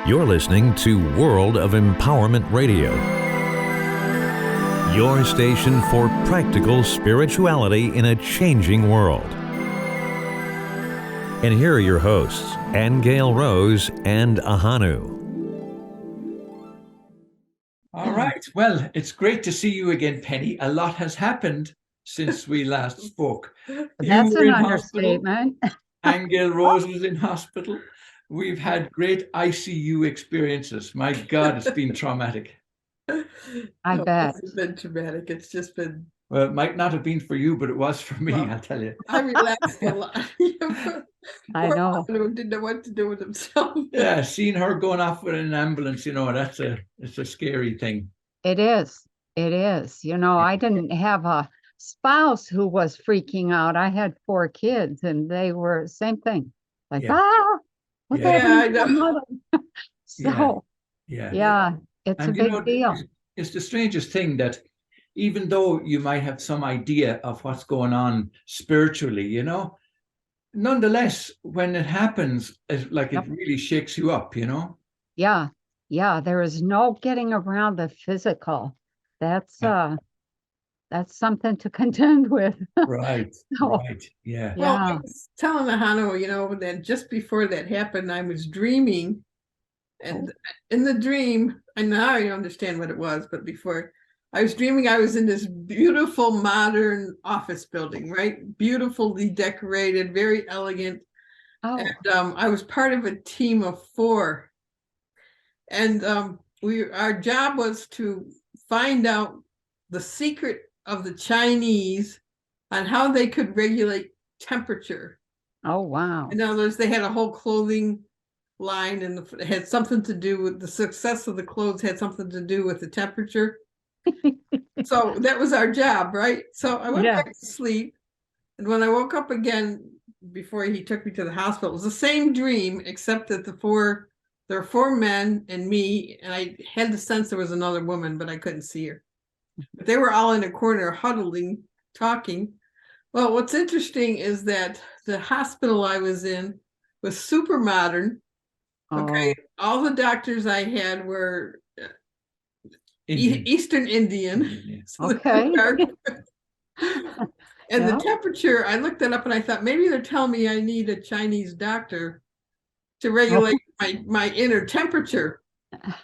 You're listening to World of Empowerment Radio, your station for practical spirituality in a changing world. And here are your hosts, Aingeal Rose and Ahonu. All right. Well, it's great to see you again, Penny. A lot has happened since we last spoke. That's an understatement. Aingeal Rose was in hospital. We've had great ICU experiences. My God, it's been traumatic. I bet. It's been traumatic. It's just been... Well, it might not have been for you, but it was for me, I'll tell you. I relaxed a lot. I know. Didn't know what to do with himself. Yeah, seeing her going off with an ambulance, it's a scary thing. It is. It is. I didn't have a spouse who was freaking out. I had 4 kids and they were same thing. Like, what's happening to my mother? So, yeah, it's a big deal. It's the strangest thing that even though you might have some idea of what's going on spiritually, nonetheless, when it happens, it really shakes you up, Yeah. There is no getting around the physical. That's something to contend with. Right. Right. Yeah. Well, I was telling Ahonu, that just before that happened, I was dreaming, and in the dream, and now I understand what it was, but before I was dreaming, I was in this beautiful modern office building, right? Beautifully decorated, very elegant. Oh. And I was part of a team of 4. And our job was to find out the secret of the Chinese on how they could regulate temperature. Oh, wow. In other words, they had a whole clothing line, and it had something to do with the success of the clothes, had something to do with the temperature. So that was our job, right? So I went back to sleep, and when I woke up again before he took me to the hospital, it was the same dream, except that there were 4 men and me, and I had the sense there was another woman, but I couldn't see her. But they were all in a corner huddling, talking. Well, what's interesting is that the hospital I was in was super modern. Okay, all the doctors I had were Eastern Indian. Okay. And the temperature, I looked it up and I thought maybe they're telling me I need a Chinese doctor to regulate my inner temperature.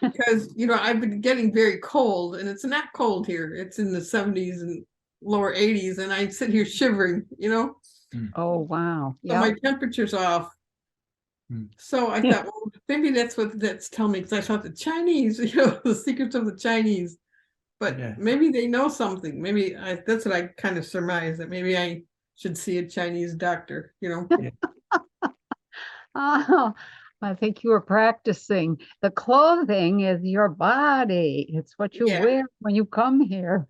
Because, I've been getting very cold, and it's not cold here. It's in the 70s and lower 80s, and I sit here shivering, Oh, wow. So my temperature's off. So I thought, well, maybe that's what that's telling me, because I thought the Chinese, the secrets of the Chinese. But maybe they know something. Maybe that's what I kind of surmise, that maybe I should see a Chinese doctor, Oh, I think you were practicing. The clothing is your body. It's what you wear when you come here.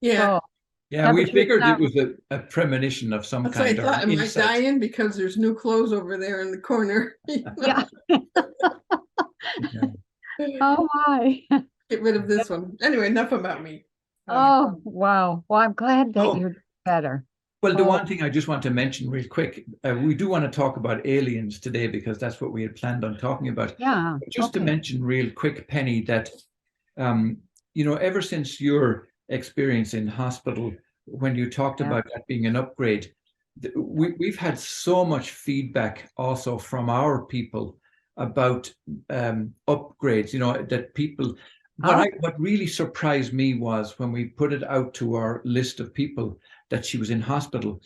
Yeah. So, we figured it was a premonition of some kind. So I thought, am I dying because there's new clothes over there in the corner? Yeah. Oh, my. Get rid of this one. Anyway, enough about me. Oh, wow. Well, I'm glad that you're better. Well, the one thing I just want to mention real quick, we do want to talk about aliens today, because that's what we had planned on talking about. Yeah. But just to mention real quick, Penny, that, ever since your experience in hospital, when you talked about that being an upgrade, we've had so much feedback also from our people about upgrades, that people... What really surprised me was when we put it out to our list of people that she was in hospital,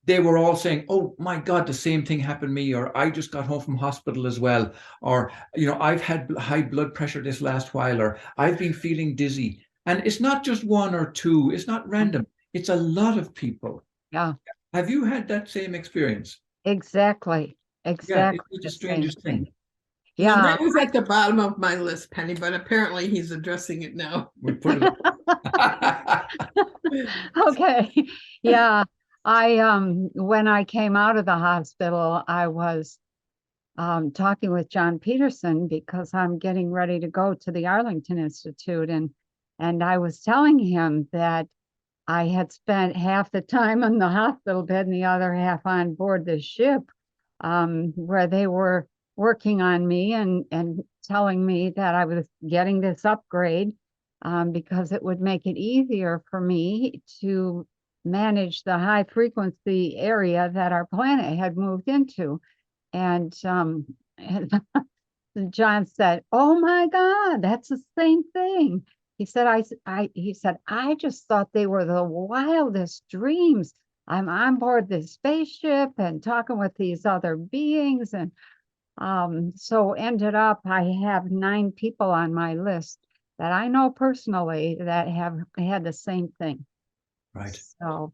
they were all saying, oh my God, the same thing happened to me, or I just got home from hospital as well, or, I've had high blood pressure this last while, or I've been feeling dizzy. And it's not just 1 or 2, it's not random, it's a lot of people. Yeah. Have you had that same experience? Exactly. Yeah, it's the strangest thing. Yeah. Well, that was at the bottom of my list, Penny, but apparently he's addressing it now. We put it Okay. Yeah. When I came out of the hospital, I was talking with John Peterson, because I'm getting ready to go to the Arlington Institute, and I was telling him that I had spent half the time on the hospital bed and the other half on board the ship, where they were working on me and telling me that I was getting this upgrade because it would make it easier for me to manage the high frequency area that our planet had moved into. And John said, "Oh my God, that's the same thing." He said, I just thought they were the wildest dreams. I'm on board this spaceship and talking with these other beings. And so ended up, I have 9 people on my list that I know personally that have had the same thing. Right. So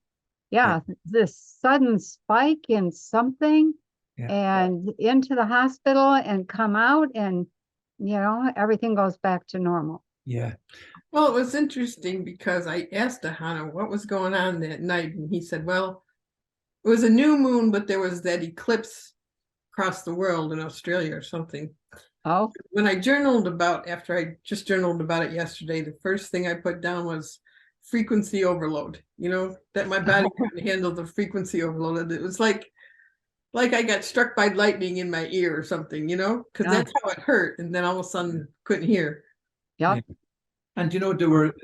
yeah, this sudden spike in something and into the hospital and come out and, everything goes back to normal. Yeah. Well, it was interesting because I asked Ahonu what was going on that night, and he said, well, it was a new moon, but there was that eclipse across the world in Australia or something. Oh, When I journaled after I just journaled about it yesterday, the first thing I put down was frequency overload, that my body couldn't handle the frequency overload. It was like I got struck by lightning in my ear or something, because that's how it hurt. And then all of a sudden couldn't hear. yeah. And there were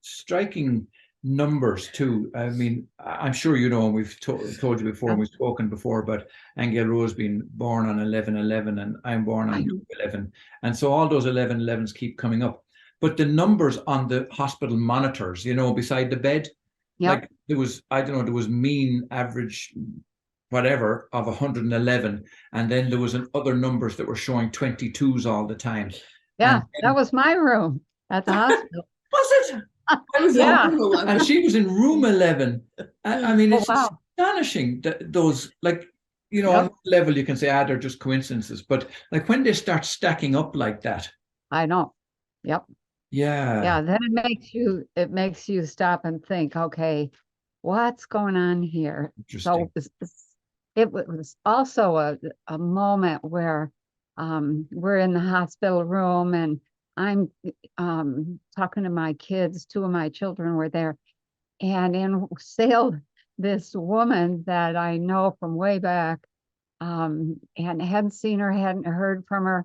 striking numbers too. I mean, I'm sure and we've told you before, and we've spoken before about Aingeal Rose being born on 11/11, and I'm born on 11, and so all those 11/11s keep coming up. But the numbers on the hospital monitors, beside the bed, like there was, I don't know, there was mean, average, whatever of 111, and then there was other numbers that were showing 22s all the time. Yeah, that was my room at the hospital. Was it? I was Yeah. And she was in room 11. I mean, it's wow. astonishing that those, like, on one level you can say, they're just coincidences, but like when they start stacking up like that. I know. Yep. Yeah. Yeah, then it makes you stop and think, okay, what's going on here? So it was also a moment where we're in the hospital room and I'm talking to my kids. 2 of my children were there, and in sailed this woman that I know from way back, and hadn't seen her, hadn't heard from her,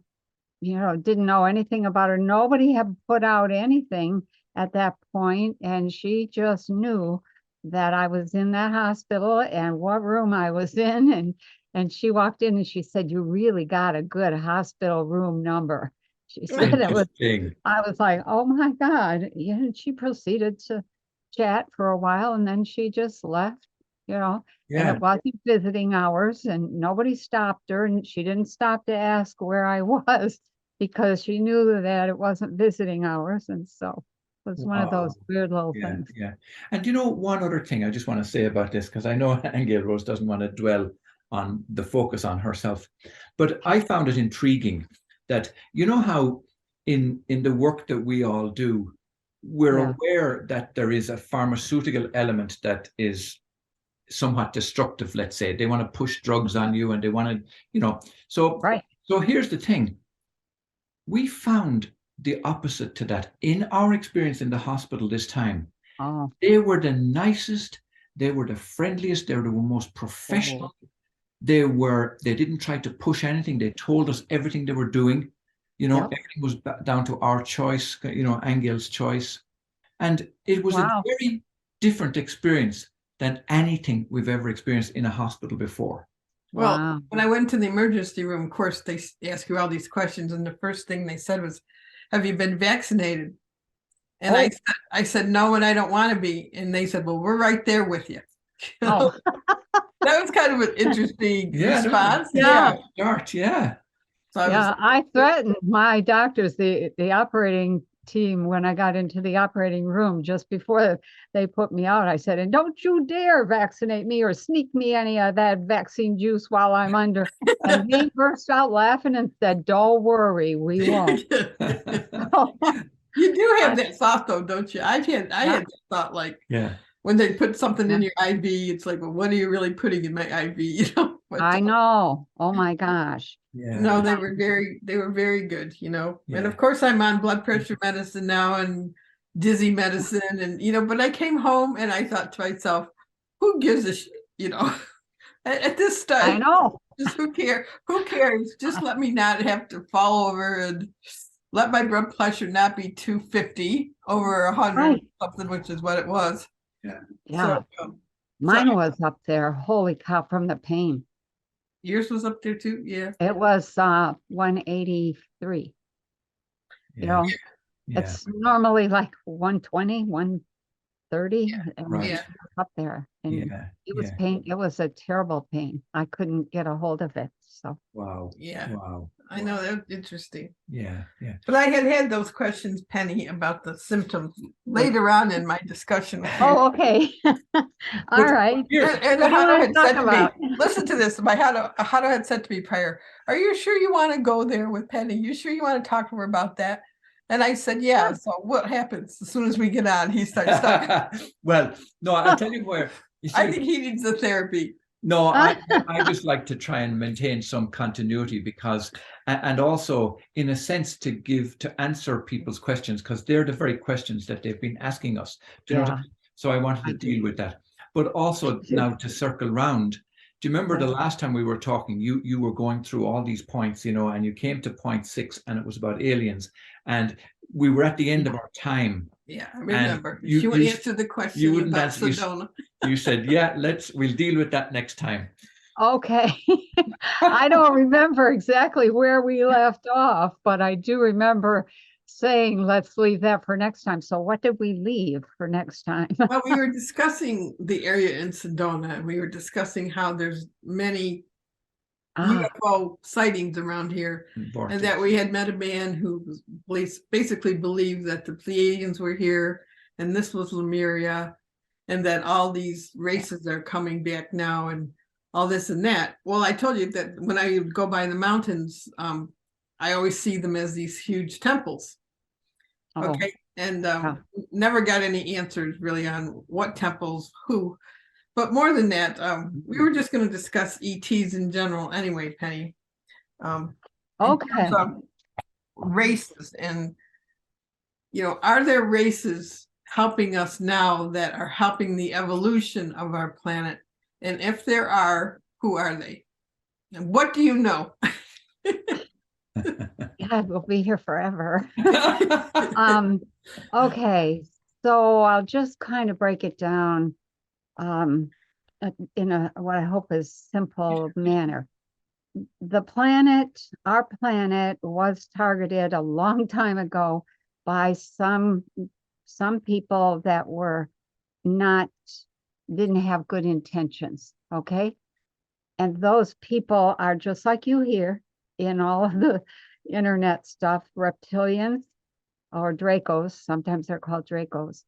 didn't know anything about her. Nobody had put out anything at that point, and she just knew that I was in that hospital and what room I was in, and she walked in and she said, "You really got a good hospital room number." She said it was. I was like, "Oh my God!" And she proceeded to chat for a while, and then she just left. And it wasn't visiting hours, and nobody stopped her, and she didn't stop to ask where I was because she knew that it wasn't visiting hours, and so it was one of those weird little things. Yeah, and one other thing I just want to say about this, because I know Aingeal Rose doesn't want to dwell on the focus on herself, but I found it intriguing that how in the work that we all do, we're aware that there is a pharmaceutical element that is somewhat destructive. Let's say they want to push drugs on you, and they want to, so here's the thing. We found the opposite to that in our experience in the hospital this time. They were the nicest, they were the friendliest, they were the most professional. They didn't try to push anything. They told us everything they were doing. Everything was down to our choice, Aingeal's choice. And it was a very different experience than anything we've ever experienced in a hospital before. Well, when I went to the emergency room, of course, they ask you all these questions. And the first thing they said was, "Have you been vaccinated?" And I said, "No, and I don't want to be." And they said, "Well, we're right there with you." That was kind of an interesting response. Yeah. So I threatened my doctors, the operating team, when I got into the operating room just before they put me out. I said, "And don't you dare vaccinate me or sneak me any of that vaccine juice while I'm under." And they burst out laughing and said, "Don't worry, we won't." You do have that thought though, don't you? I had that thought, like, when they put something in your IV, it's like, well, what are you really putting in my IV? I know. Oh my gosh. No, they were very good, And of course I'm on blood pressure medicine now and dizzy medicine, and but I came home and I thought to myself, who gives a shit, at this time. I know. Just who cares? Who cares? Just let me not have to fall over and let my blood pressure not be 250 over 100 Right. something, which is what it was. Yeah. Yeah, So, mine was up there. Holy cow, from the pain. yours was up there too. Yeah. It was 183. You know, Yeah. it's normally like 120, 130, and Right. it's up there. And Yeah. it was Yeah. pain. It was a terrible pain. I couldn't get a hold of it. So Wow. Yeah. Wow. I know that's interesting. Yeah. Yeah. But I had those questions, Penny, about the symptoms later on in my discussion with you. oh, okay. All right. And What do you Ahonu want to had talk said to about? me, listen to this. Ahonu had said to me prior, are you sure you want to go there with Penny? You sure you want to talk to her about that? And I said, yeah. Yeah. So what happens as soon as we get on? He starts talking. Well, no, I'll tell you where. You see, I think he needs the therapy. no, I just like to try and maintain some continuity because, and also in a sense to answer people's questions because they're the very questions that they've been asking us. Do you know what I Yeah. mean? So I wanted to deal with that. But also now to circle round. Do you remember the last time we were talking, you were going through all these points, and you came to point 6 and it was about aliens. And we were at the end of our time. Yeah, I remember. you- She would you- answer the You question wouldn't about answer. Sedona. You said, yeah, we'll deal with that next time. Okay. I don't remember exactly where we left off, but I do remember saying, let's leave that for next time. So what did we leave for next time? Well, we were discussing the area in Sedona, and we were discussing how there's many UFO sightings around here, and that we had met a man who basically believed that the Pleiadians were here, and this was Lemuria, and that all these races are coming back now, and all this and that. Well, I told you that when I go by the mountains, I always see them as these huge temples. Oh, Okay, and never got any answers really on what temples, who. But more than that, we were just going to discuss ETs in general anyway, Penny. okay. Races and, are there races helping us now that are helping the evolution of our planet? And if there are, who are they? And what do you know? God, we'll be here forever. Okay, so I'll just kind of break it down in what I hope is simple manner. The planet, our planet, was targeted a long time ago by some people that didn't have good intentions, okay? And those people are just like you hear in all of the internet stuff, reptilians or Dracos, sometimes they're called Dracos,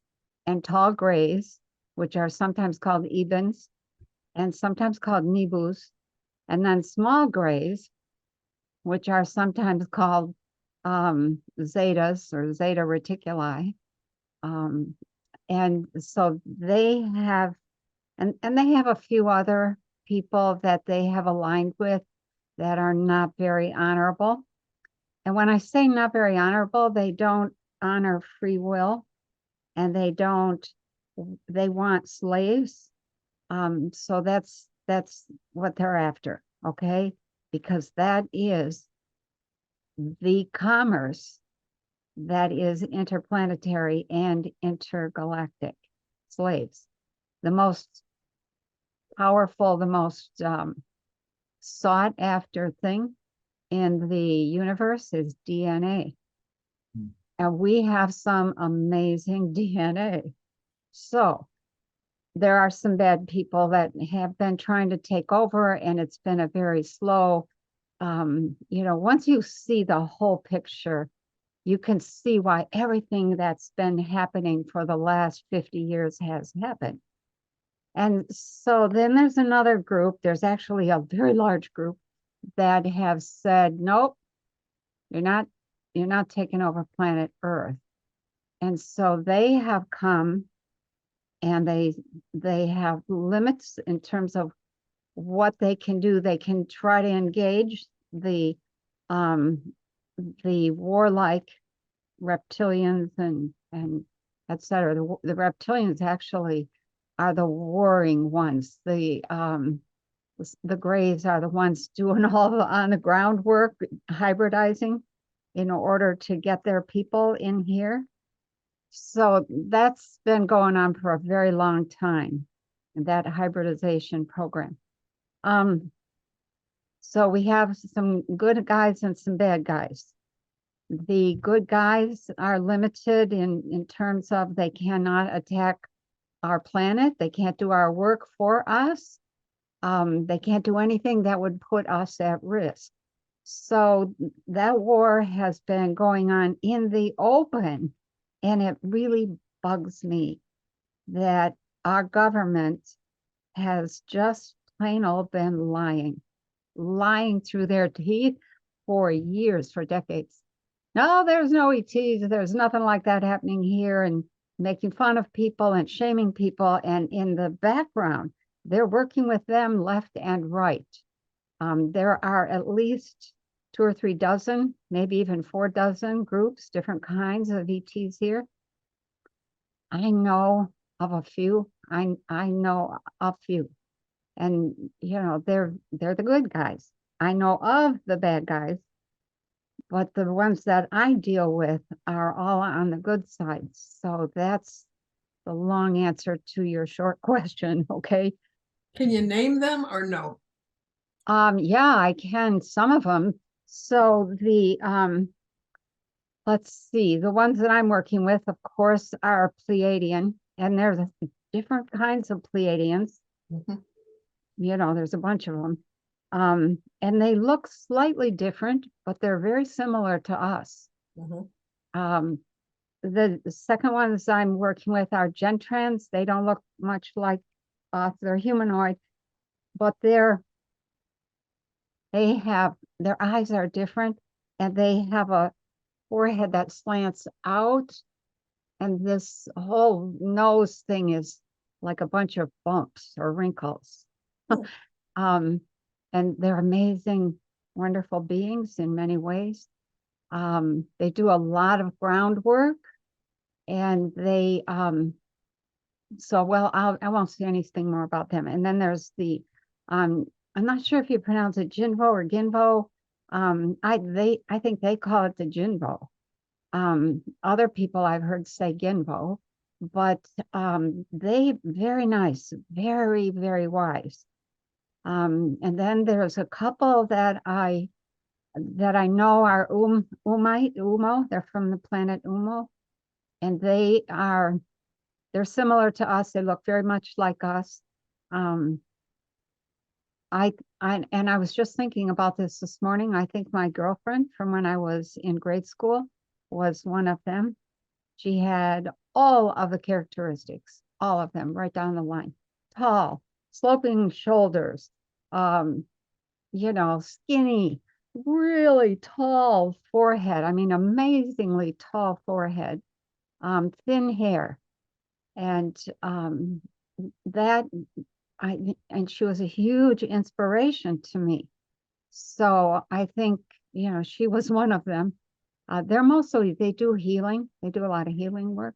and tall grays, which are sometimes called Ebens and sometimes called Nebus, and then small grays, which are sometimes called Zetas or Zeta Reticuli. And so they have, and they have a few other people that they have aligned with that are not very honorable. And when I say not very honorable, they don't honor free will, and they want slaves. So that's what they're after, okay? Because that is the commerce that is interplanetary and intergalactic slaves. The most powerful, the most sought after thing in the universe is DNA. And we have some amazing DNA. So there are some bad people that have been trying to take over, and it's been a very slow, once you see the whole picture, you can see why everything that's been happening for the last 50 years has happened. And so then there's another group, there's actually a very large group that have said, nope, you're not taking over planet Earth. And so they have come, and they have limits in terms of what they can do. They can try to engage the warlike reptilians and et cetera. The reptilians actually are the warring ones. The The Greys are the ones doing all the on the ground work, hybridizing in order to get their people in here. So that's been going on for a very long time, that hybridization program. So we have some good guys and some bad guys. The good guys are limited in terms of they cannot attack our planet. They can't do our work for us. They can't do anything that would put us at risk. So that war has been going on in the open, and it really bugs me that our government has just plain old been lying through their teeth for years, for decades. No, there's no ETs. There's nothing like that happening here, and making fun of people and shaming people. And in the background, they're working with them left and right. There are at least 2 or 3 dozen, maybe even 4 dozen groups, different kinds of ETs here. I know of a few. I know a few, and you know they're the good guys. I know of the bad guys, but the ones that I deal with are all on the good side. So that's the long answer to your short question. Okay. Can you name them or no? Yeah, I can, some of them. So the let's see, the ones that I'm working with, of course, are Pleiadian, and there's different kinds of Pleiadians. Mhm. You know, there's a bunch of them. And they look slightly different, but they're very similar to us. Mhm. The second ones I'm working with are Gentrans. They don't look much like us. They're humanoid, but they have, their eyes are different, and they have a forehead that slants out, and this whole nose thing is like a bunch of bumps or wrinkles. And they're amazing, wonderful beings in many ways. They do a lot of groundwork, and they so well I won't say anything more about them. And then there's the I'm not sure if you pronounce it Jinvo or Ginvo. I think they call it the Jinvo. Other people I've heard say Ginvo, but they very nice, very, very wise. And then there's a couple that I know are Umo. They're from the planet Umo, and they're similar to us. They look very much like us. I was just thinking about this morning. I think my girlfriend from when I was in grade school was one of them. She had all of the characteristics, all of them, right down the line. Tall, sloping shoulders, you know, skinny, really tall forehead. I mean, amazingly tall forehead, thin hair. And and she was a huge inspiration to me. So I think, you know, she was one of them. They do healing. They do a lot of healing work.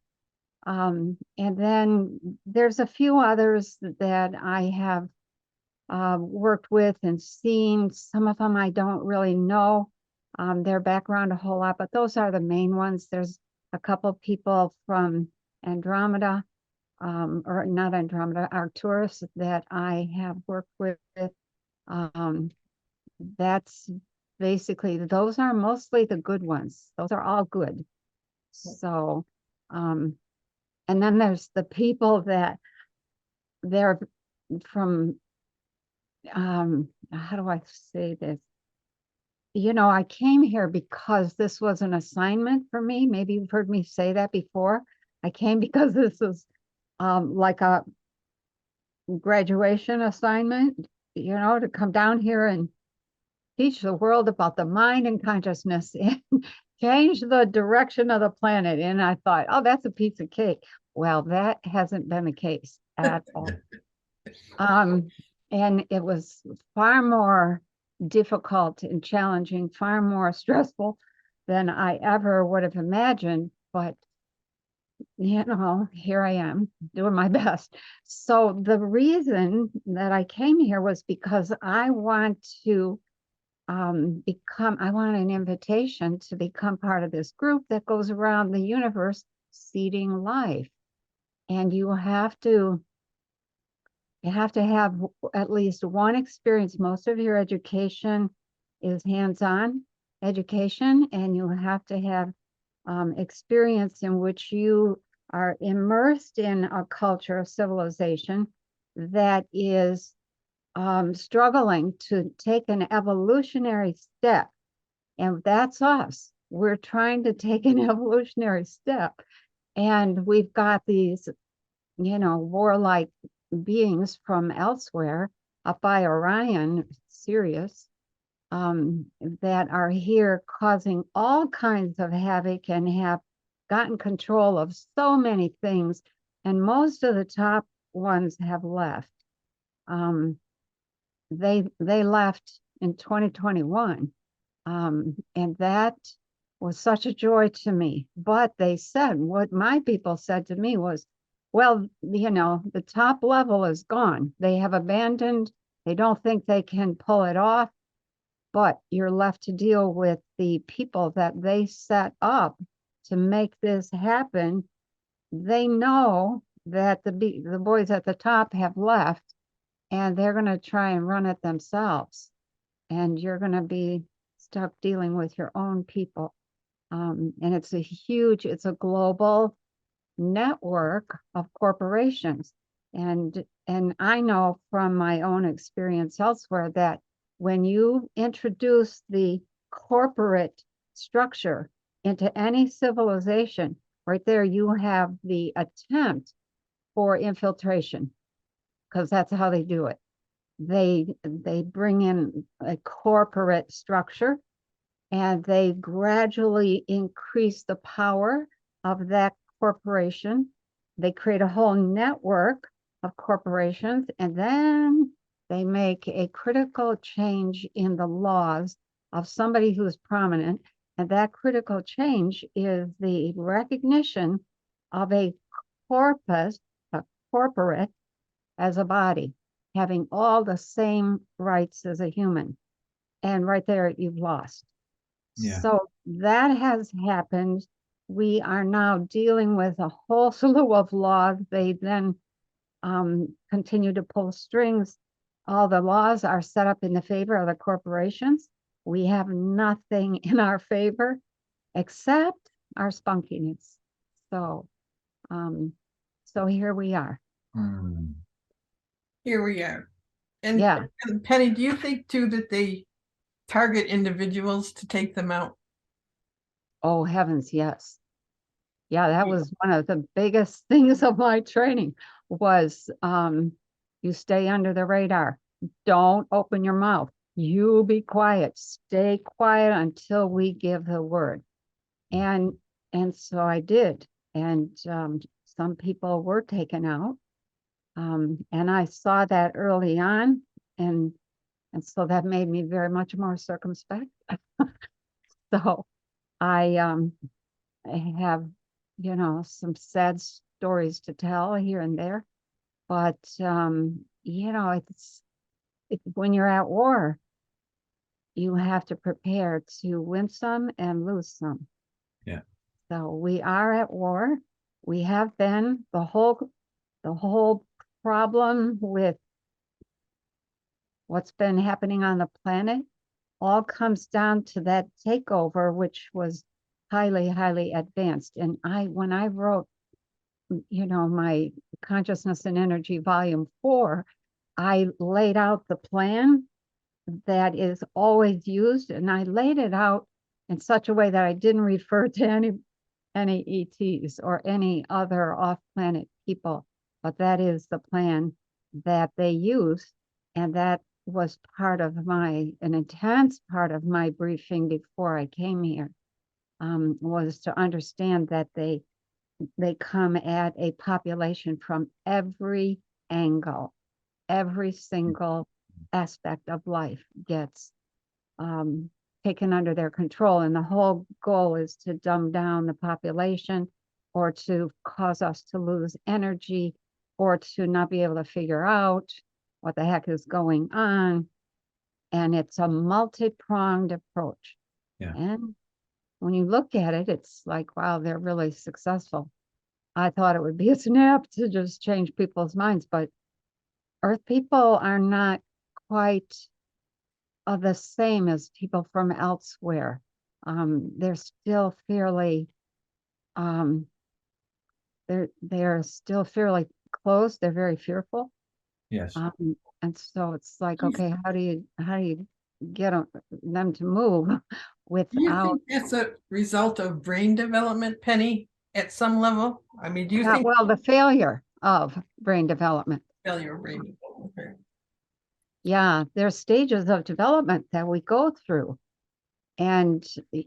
And then there's a few others that I have worked with and seen. Some of them I don't really know their background a whole lot, but those are the main ones. There's a couple people from Andromeda, or not Andromeda, Arcturus, that I have worked with. That's basically, those are mostly the good ones. Those are all good. So, and then there's the people that they're from, how do I say this? You know, I came here because this was an assignment for me. Maybe you've heard me say that before. I came because this is like a graduation assignment, you know, to come down here and teach the world about the mind and consciousness and change the direction of the planet. And I thought, oh, that's a piece of cake. Well, that hasn't been the case at all. And it was far more difficult and challenging, far more stressful than I ever would have imagined. But here I am doing my best. So the reason that I came here was because I want to I want an invitation to become part of this group that goes around the universe seeding life. And you have to have at least one experience. Most of your education is hands-on education, and you have to have experience in which you are immersed in a culture of civilization that is struggling to take an evolutionary step. And that's us. We're trying to take an evolutionary step. And we've got these, warlike beings from elsewhere up by Orion, Sirius, that are here causing all kinds of havoc and have gotten control of so many things. And most of the top ones have left. They left in 2021. And that was such a joy to me. But they said, what my people said to me was, well, the top level is gone. They have abandoned, they don't think they can pull it off, but you're left to deal with the people that they set up to make this happen. They know that the boys at the top have left, and they're going to try and run it themselves. And you're going to be stuck dealing with your own people. And it's a global network of corporations. And I know from my own experience elsewhere that when you introduce the corporate structure into any civilization, right there you have the attempt for infiltration, because that's how they do it. They bring in a corporate structure, and they gradually increase the power of that corporation. They create a whole network of corporations, and then they make a critical change in the laws of somebody who is prominent. And that critical change is the recognition of a corporate, as a body, having all the same rights as a human. And right there, you've lost. Yeah. So that has happened. We are now dealing with a whole slew of laws. They then continue to pull strings. All the laws are set up in the favor of the corporations. We have nothing in our favor except our spunkiness. So, so here we are. Here we are. And, Yeah. and Penny, do you think too that they target individuals to take them out? Oh, heavens, yes. Yeah, that was one of the biggest things of my training was you stay under the radar. Don't open your mouth. You be quiet. Stay quiet until we give the word. And so I did. And some people were taken out. And I saw that early on. And so that made me very much more circumspect. So I have, some sad stories to tell here and there, but it's when you're at war, you have to prepare to win some and lose some. Yeah. So we are at war. We have been. The whole problem with what's been happening on the planet all comes down to that takeover, which was highly, highly advanced. And when I wrote, my Consciousness and Energy Volume 4, I laid out the plan that is always used, and I laid it out in such a way that I didn't refer to any ETs or any other off-planet people, but that is the plan that they use, and that was an intense part of my briefing before I came here, was to understand that they come at a population from every angle. Every single aspect of life gets taken under their control, and the whole goal is to dumb down the population or to cause us to lose energy, or to not be able to figure out what the heck is going on. And it's a multi-pronged approach. Yeah. And when you look at it, it's like, wow, they're really successful. I thought it would be a snap to just change people's minds, but Earth people are not quite the same as people from elsewhere. They're still fairly, they're still fairly closed. They're very fearful. Yes. And so it's like, okay, how do you get them to move Do you without? think that's a result of brain development, Penny, at some level? I mean, do you think Well, the failure of brain development. failure of brain? Okay. Yeah, there's stages of development that we go through. And,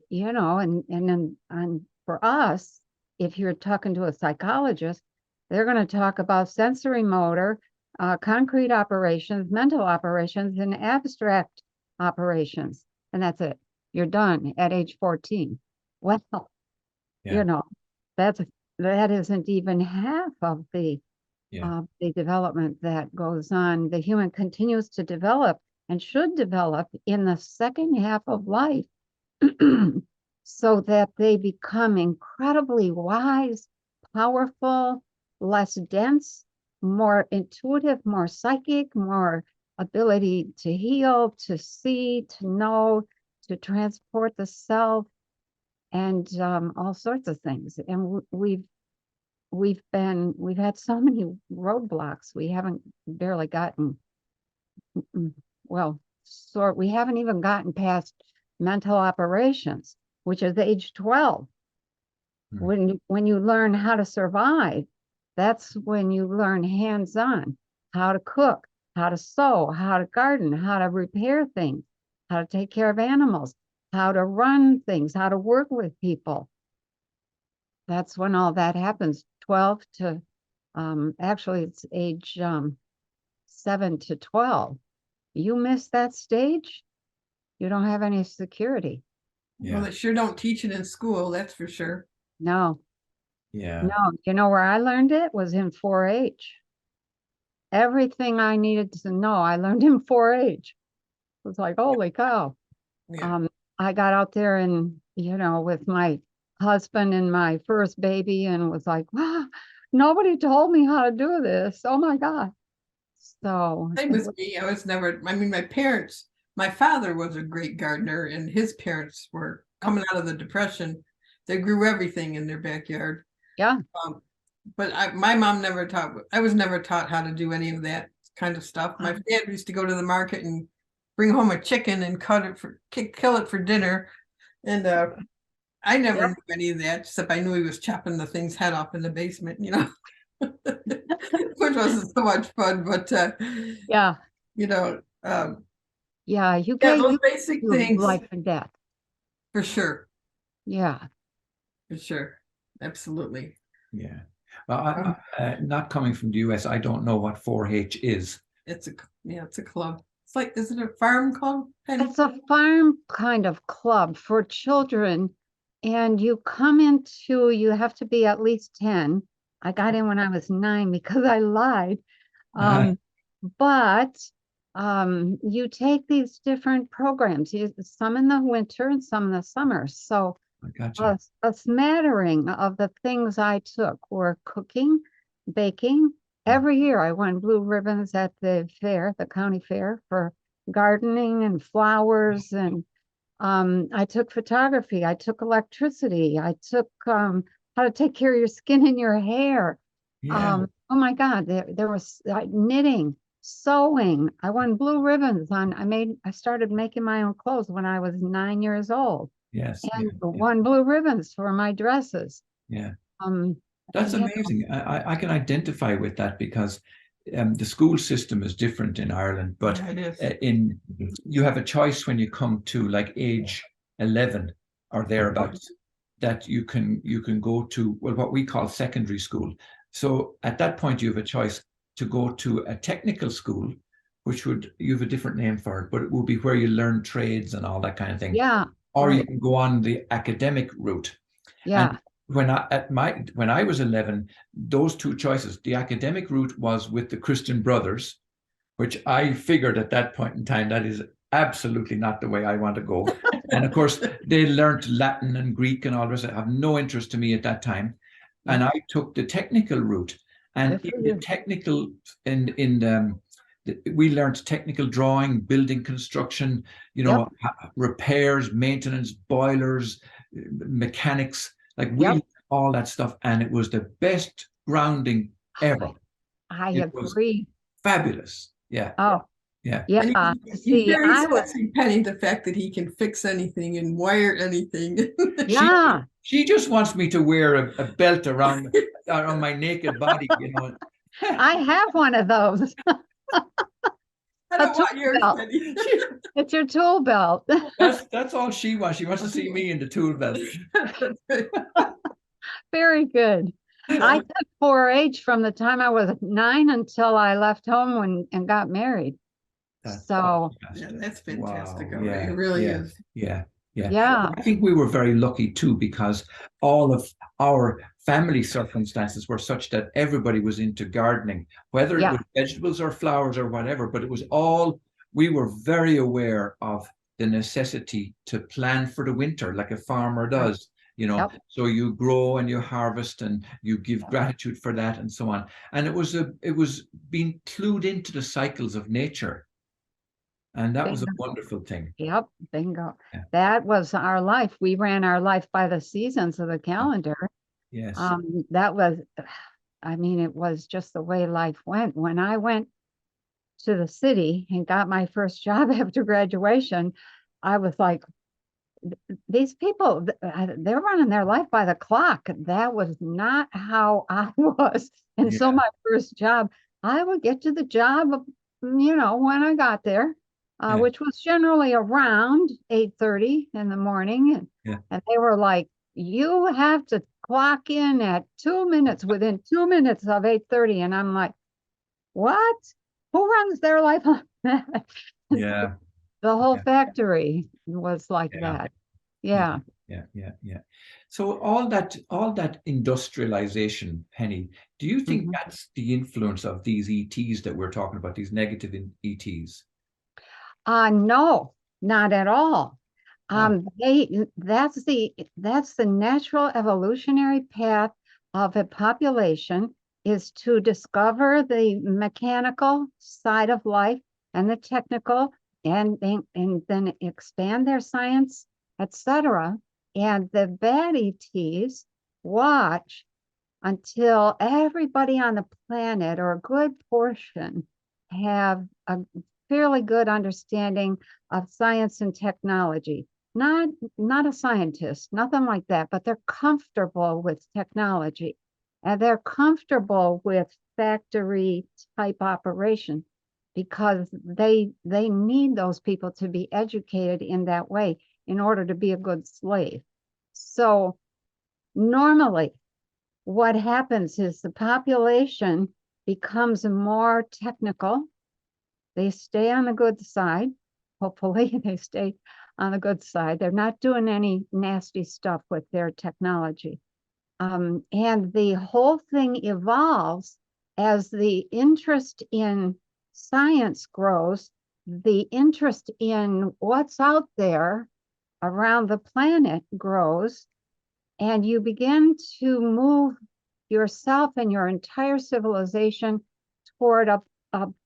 and for us, if you're talking to a psychologist, they're going to talk about sensory motor, concrete operations, mental operations, and abstract operations. And that's it. You're done at age 14. Well, Yeah. that isn't even half of the development that goes on. The human continues to develop and should develop in the second half of life so that they become incredibly wise, powerful, less dense, more intuitive, more psychic, more ability to heal, to see, to know, to transport the self, and all sorts of things. And we've had so many roadblocks. We haven't barely gotten, we haven't even gotten past mental operations, which is age 12. When you learn how to survive, that's when you learn hands-on how to cook, how to sew, how to garden, how to repair things, how to take care of animals, how to run things, how to work with people. That's when all that happens. 12 to actually it's age 7 to 12. You miss that stage, you don't have any security. Yeah. Well, they sure don't teach it in school, that's for sure. No. Yeah. No, you know where I learned it was in 4-H. Everything I needed to know, I learned in 4-H. It was like, holy cow. Yeah. I got out there and, with my husband and my first baby and was like, wow, nobody told me how to do this. Oh my God. So Same with me. I was never, I mean, my father was a great gardener and his parents were coming out of the Depression. They grew everything in their backyard. yeah. But my mom never taught, I was never taught how to do any of that kind of stuff. My dad used to go to the market and bring home a chicken and kill it for dinner. And I never knew any of that, except I knew he was chopping the thing's head off in the basement, which wasn't so much fun, but yeah. Yeah, you get those basic things, life and death. for sure. Yeah. For sure. Absolutely. Yeah. Well, not coming from the US, I don't know what 4-H is. It's a club. It's like, is it a farm club? Penny? It's a farm kind of club for children. And you have to be at least 10. I got in when I was 9 because I lied. But you take these different programs, some in the winter and some in the summer. So I gotcha. a smattering of the things I took were cooking, baking. Every year I won blue ribbons at the fair, the county fair, for gardening and flowers. And I took photography. I took electricity. I took how to take care of your skin and your hair. Yeah. Oh my God, there was knitting, sewing. I won blue ribbons I started making my own clothes when I was 9 years old. Yes. And won blue ribbons for my dresses. Yeah. That's amazing. I can identify with that because the school system is different in Ireland, but you have a choice when you come to like age 11 or thereabouts that you can go to what we call secondary school. So at that point you have a choice to go to a technical school, which you have a different name for it, but it will be where you learn trades and all that kind of thing. Yeah. Or you can go on the academic route. Yeah. when I was 11, those two choices, the academic route was with the Christian Brothers, which I figured at that point in time, that is absolutely not the way I want to go. And of course, they learned Latin and Greek and all this. I have no interest to me at that time. And I took the technical route. And in the technical, we learned technical drawing, building construction, repairs, maintenance, boilers, mechanics, like we learned all that stuff. And it was the best grounding ever. I agree. Fabulous. Yeah. Oh, yeah. Yeah. See, I was Penny the fact that he can fix anything and wire anything. Yeah. She just wants me to wear a belt around my naked body, I have one of those. I don't want yours, Penny. It's your tool belt. That's all she wants. She wants to see me in the tool belt. Very good. I took 4-H from the time I was 9 until I left home and got married. That's fantastic. Wow. It really is. Yeah. Yeah. I think we were very lucky too, because all of our family circumstances were such that everybody was into gardening, whether it was vegetables or flowers or whatever, but it was all, we were very aware of the necessity to plan for the winter like a farmer does. So you grow and you harvest and you give gratitude for that and so on. And it was being clued into the cycles of nature. And that was a wonderful thing. Yep, bingo. Yeah. That was our life. We ran our life by the seasons of the calendar. Yes. That was, it was just the way life went. When I went to the city and got my first job after graduation, I was like, these people, they're running their life by the clock. That was not how I was. And so my first job, I would get to the job, when I got there, which was generally around 8:30 in the morning. And they were like, you have to clock in at 2 minutes, within 2 minutes of 8:30. And I'm like, what? Who runs their life like that? Yeah. The whole factory was like that. Yeah. So all that industrialization, Penny, do you think that's the influence of these ETs that we're talking about, these negative ETs? No, not at all. That's the natural evolutionary path of a population, is to discover the mechanical side of life and the technical, and then expand their science, etc. And the bad ETs watch until everybody on the planet, or a good portion, have a fairly good understanding of science and technology. Not a scientist, nothing like that, but they're comfortable with technology, and they're comfortable with factory type operation, because they need those people to be educated in that way in order to be a good slave. So normally what happens is the population becomes more technical. They stay on the good side. Hopefully they stay on the good side. They're not doing any nasty stuff with their technology. And the whole thing evolves as the interest in science grows, the interest in what's out there around the planet grows, and you begin to move yourself and your entire civilization toward a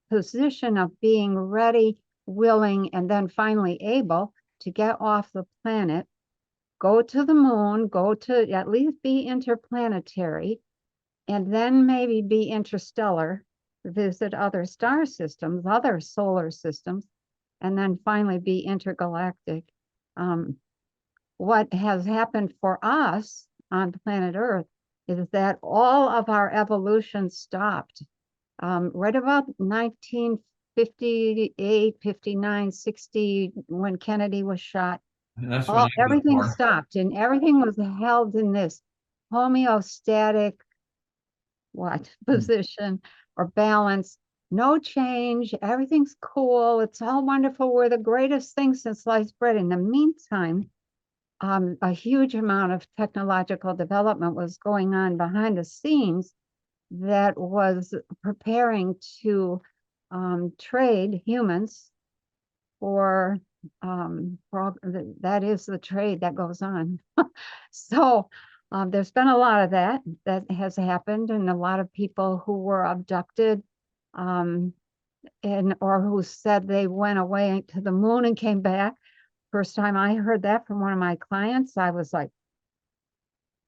position of being ready, willing, and then finally able to get off the planet, go to the moon, go to at least be interplanetary, and then maybe be interstellar, visit other star systems, other solar systems, and then finally be intergalactic. What has happened for us on planet Earth is that all of our evolution stopped right about 1958, 59, 60, when Kennedy was shot. Everything stopped, and everything was held in this homeostatic position or balance. No change, everything's cool, it's all wonderful, we're the greatest thing since sliced bread. In the meantime, a huge amount of technological development was going on behind the scenes that was preparing to trade humans for that is the trade that goes on. So there's been a lot of that has happened, and a lot of people who were abducted and or who said they went away to the moon and came back. First time I heard that from one of my clients, I was like,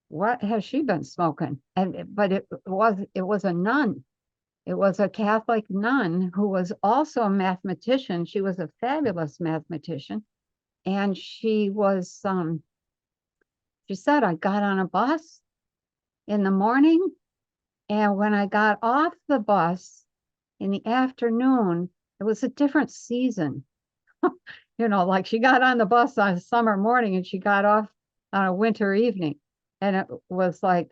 what has she been smoking? But it was a nun. It was a Catholic nun who was also a mathematician. She was a fabulous mathematician. And she was, she said, I got on a bus in the morning. And when I got off the bus in the afternoon, it was a different season. Like she got on the bus on a summer morning and she got off on a winter evening. And it was like,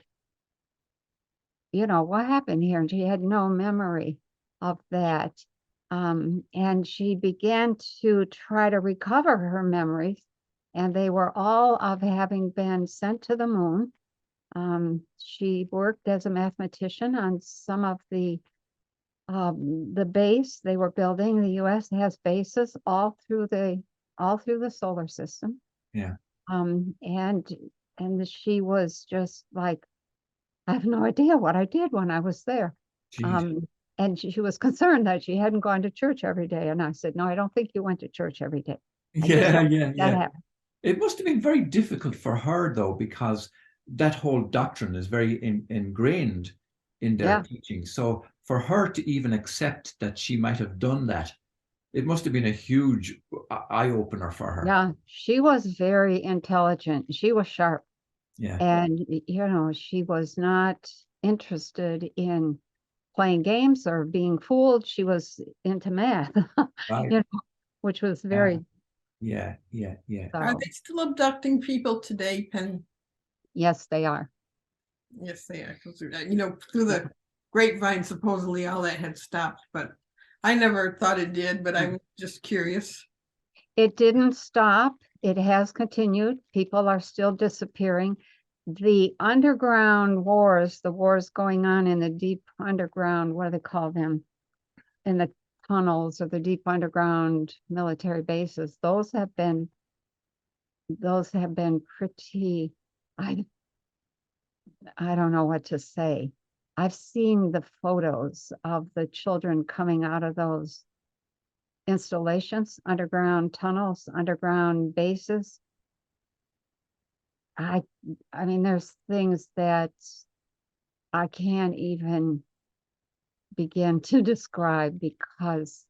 what happened here? And she had no memory of that. And she began to try to recover her memories, and they were all of having been sent to the moon. She worked as a mathematician on some of the base they were building. The U.S. has bases all through the solar system. Yeah. And she was just like, I have no idea what I did when I was there. And she was concerned that she hadn't gone to church every day. And I said, no, I don't think you went to church every day. Yeah. That happened. It must have been very difficult for her, though, because that whole doctrine is very ingrained in their teaching. So for her to even accept that she might have done that, it must have been a huge eye-opener for her. Yeah, she was very intelligent. She was sharp. Yeah. And, she was not interested in playing games or being fooled. She was into math, Right. which was very. Yeah. Are they still abducting people today, Penny? Yes, they are. Yes, they are. 'Cause, through the grapevine, supposedly all that had stopped, but I never thought it did, but I'm just curious. It didn't stop. It has continued. People are still disappearing. The underground wars, the wars going on in the deep underground, what do they call them? In the tunnels or the deep underground military bases, those have been pretty, I don't know what to say. I've seen the photos of the children coming out of those installations, underground tunnels, underground bases. I mean, there's things that I can't even begin to describe because,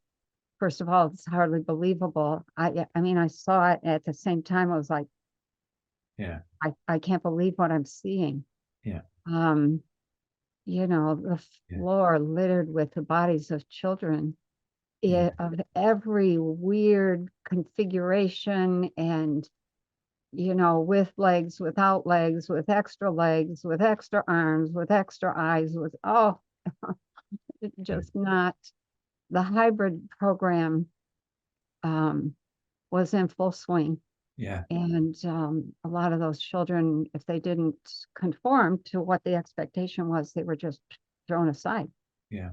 first of all, it's hardly believable. I mean, I saw it at the same time. I was like, yeah, I can't believe what I'm seeing. Yeah. The floor littered with the bodies of children of every weird configuration, and with legs, without legs, with extra arms, with extra eyes, just not. The hybrid program was in full swing. Yeah. And a lot of those children, if they didn't conform to what the expectation was, they were just thrown aside. Yeah.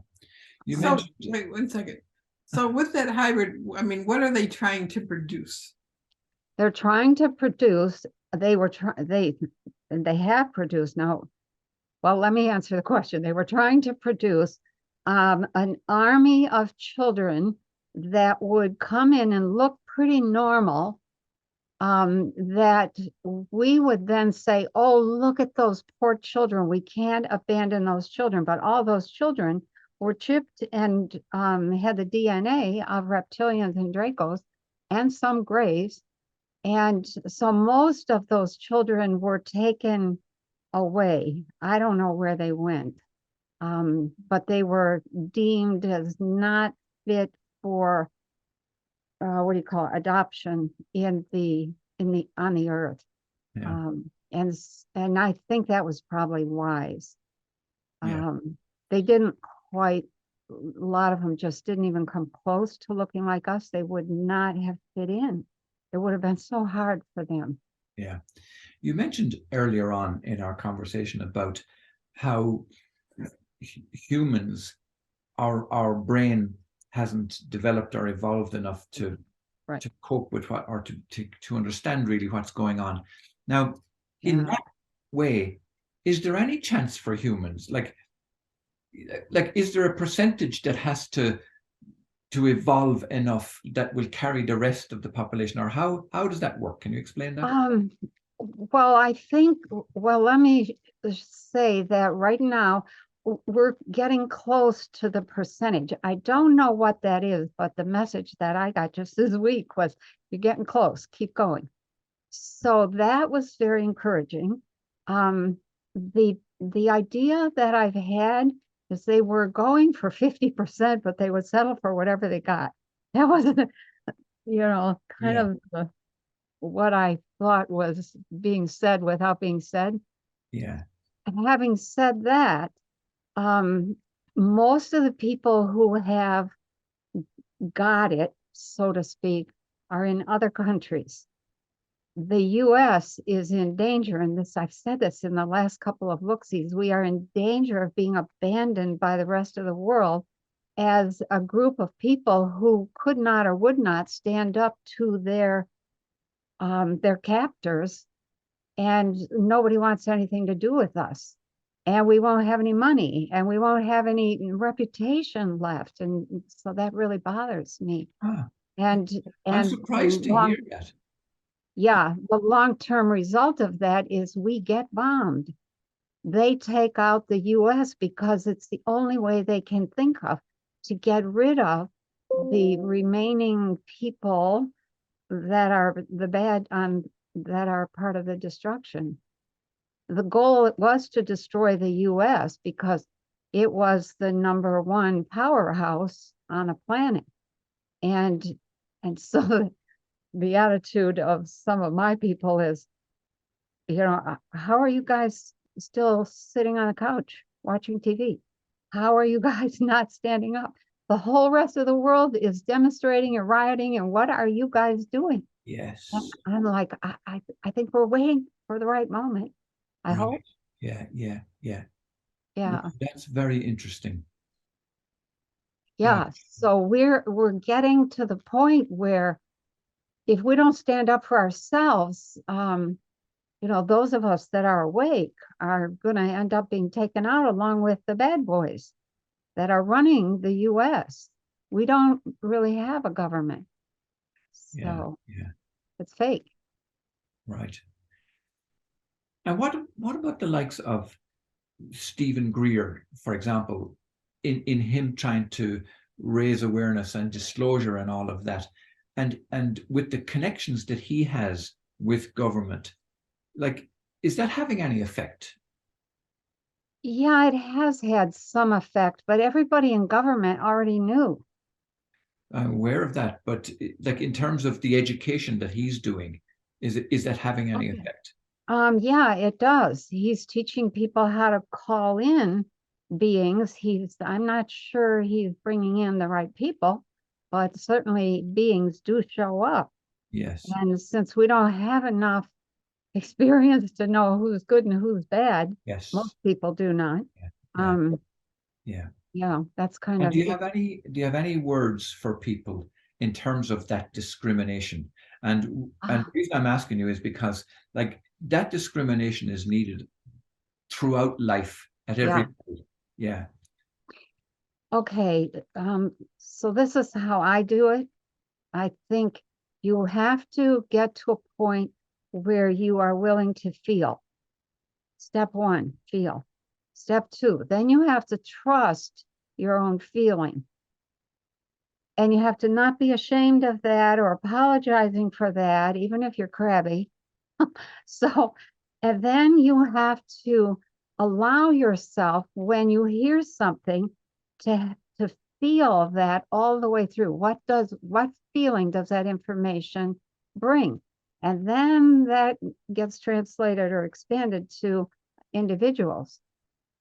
Wait 1 second. So with that hybrid, I mean, what are they trying to produce? They're trying to produce, they have produced now. Well, let me answer the question. They were trying to produce an army of children that would come in and look pretty normal, that we would then say, oh, look at those poor children. We can't abandon those children. But all those children were chipped and had the DNA of reptilians and Dracos and some Greys. And so most of those children were taken away. I don't know where they went, but they were deemed as not fit for adoption on the earth. Yeah. And I think that was probably wise. Yeah. They didn't quite. A lot of them just didn't even come close to looking like us. They would not have fit in. It would have been so hard for them. Yeah. You mentioned earlier on in our conversation about how humans, our brain hasn't developed or evolved enough to Right. to cope with what, or to understand really what's going on. Now, in Yeah. that way, is there any chance for humans, like is there a percentage that has to evolve enough that will carry the rest of the population, or how does that work? Can you explain that? Well, I think, well, let me say that right now we're getting close to the percentage. I don't know what that is, but the message that I got just this week was, you're getting close, keep going. So that was very encouraging. The idea that I've had is they were going for 50%, but they would settle for whatever they got. That wasn't, kind Yeah. of what I thought was being said without being said. Yeah. And having said that, most of the people who have got it, so to speak, are in other countries. The US is in danger, and this, I've said this in the last couple of looksies, we are in danger of being abandoned by the rest of the world as a group of people who could not or would not stand up to their captors, and nobody wants anything to do with us. And we won't have any money, and we won't have any reputation left. And so that really bothers me. Ah, And I'm surprised to hear that. yeah, the long-term result of that is we get bombed. They take out the US because it's the only way they can think of to get rid of the remaining people that are the bad that are part of the destruction. The goal was to destroy the US because it was the #1 powerhouse on a planet. And so the attitude of some of my people is, how are you guys still sitting on a couch watching TV? How are you guys not standing up? The whole rest of the world is demonstrating and rioting, and what are you guys doing? Yes. And I'm like, I think we're waiting for the right moment. I Right. hope. Yeah. Yeah. That's very interesting. Yeah. So we're getting to the point where if we don't stand up for ourselves, those of us that are awake are going to end up being taken out along with the bad boys that are running the US. We don't really have a government. So Yeah. it's fake. Right. And what about the likes of Stephen Greer, for example, in him trying to raise awareness and disclosure and all of that, and with the connections that he has with government, like, is that having any effect? Yeah, it has had some effect, but everybody in government already knew. I'm aware of that, but like in terms of the education that he's doing, is that having any effect? Yeah, it does. He's teaching people how to call in beings. I'm not sure he's bringing in the right people, but certainly beings do show up. Yes. And since we don't have enough experience to know who's good and who's bad, Yes. most people do not. Yeah. Yeah, that's kind And of. do you have any words for people in terms of that discrimination? And the reason I'm asking you is because, like, that discrimination is needed throughout life at every level. Yeah. Okay, so this is how I do it. I think you have to get to a point where you are willing to feel. Step 1, feel. Step 2, then you have to trust your own feeling. And you have to not be ashamed of that or apologizing for that, even if you're crabby. So, and then you have to allow yourself, when you hear something, to feel that all the way through. What feeling does that information bring? And then that gets translated or expanded to individuals.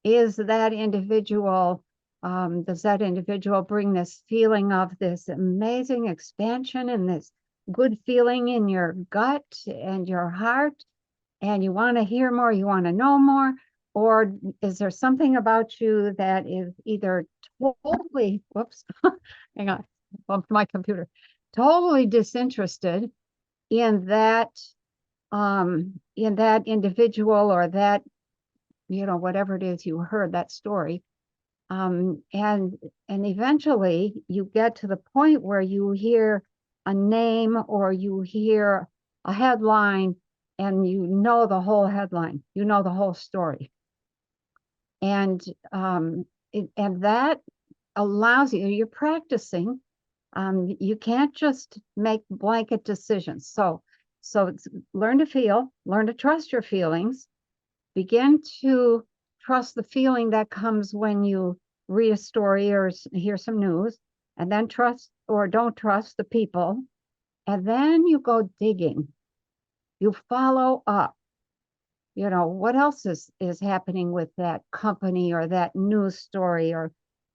Is that individual, does that individual bring this feeling of this amazing expansion and this good feeling in your gut and your heart, and you want to hear more, you want to know more? Or is there something about you that is either totally, whoops, hang on, bumped my computer, totally disinterested in that individual, or that, whatever it is you heard, that story. And eventually you get to the point where you hear a name or you hear a headline, and you know the whole headline, you know the whole story. And and that allows you, you're practicing. You can't just make blanket decisions. So learn to feel, learn to trust your feelings, begin to trust the feeling that comes when you read a story or hear some news, and then trust or don't trust the people. And then you go digging. You follow up. What else is happening with that company or that news story or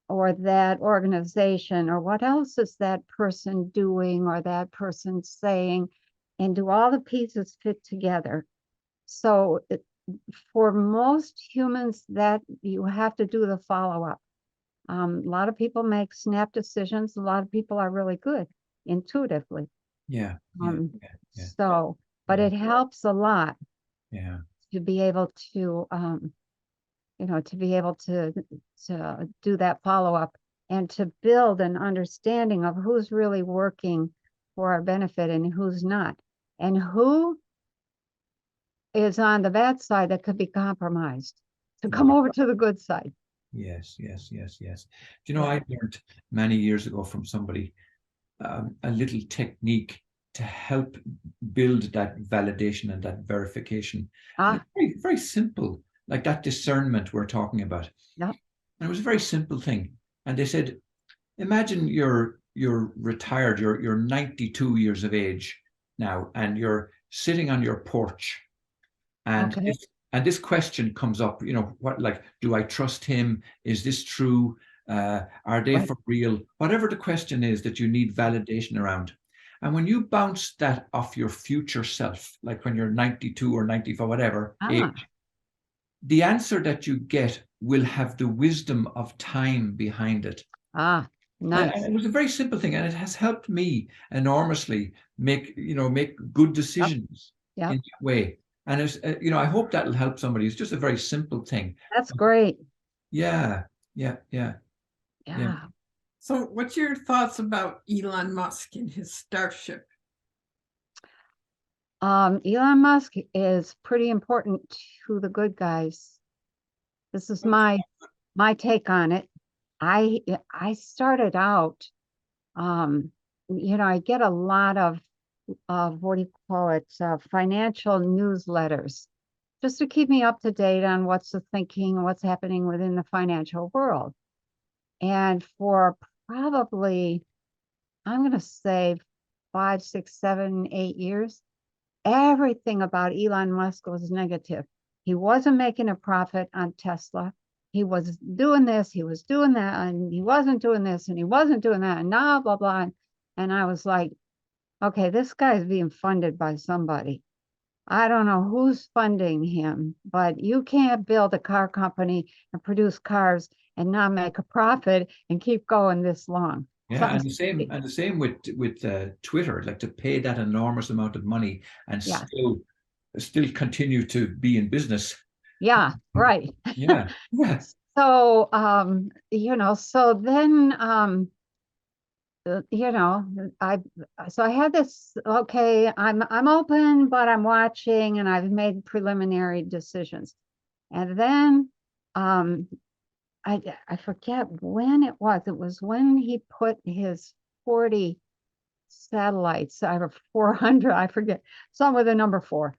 that organization, or what else is that person doing or that person saying, and do all the pieces fit together? So for most humans, that you have to do the follow-up. A lot of people make snap decisions. A lot of people are really good intuitively. Yeah. So, but it helps a lot. Yeah. To be able to, to be able to do that follow-up, and to build an understanding of who's really working for our benefit and who's not, and who is on the bad side that could be compromised to come over to the good side. Yes. I learned many years ago from somebody a little technique to help build that validation and that verification. Very, very simple, like that discernment we're talking about. Yeah. And it was a very simple thing. And they said, imagine you're retired, you're 92 years of age now, and you're sitting on your porch, and this question comes up, what, like, do I trust him? Is this true? Are they for real? Whatever the question is that you need validation around. And when you bounce that off your future self, like when you're 92 or 95, whatever age, the answer that you get will have the wisdom of time behind it. Nice. And it was a very simple thing, and it has helped me enormously make good decisions in that way. And it's, I hope that'll help somebody. It's just a very simple thing. That's great. Yeah. So what's your thoughts about Elon Musk and his Starship? Elon Musk is pretty important to the good guys. This is my take on it. I started out, I get a lot of what do you call it, financial newsletters, just to keep me up to date on what's the thinking and what's happening within the financial world. And for probably, I'm going to say 5, 6, 7, 8 years, everything about Elon Musk was negative. He wasn't making a profit on Tesla. He was doing this, he was doing that, and he wasn't doing this, and he wasn't doing that, and blah, blah, blah. And I was like, okay, this guy's being funded by somebody. I don't know who's funding him, but you can't build a car company and produce cars and not make a profit and keep going this long. Yeah, and the same with Twitter, like to pay that enormous amount of money and still continue to be in business. Yeah, right. Yeah. So so then I had this, okay, I'm open, but I'm watching, and I've made preliminary decisions. And then I forget when it was. It was when he put his 40 satellites, I have 400, I forget, some with the number 4,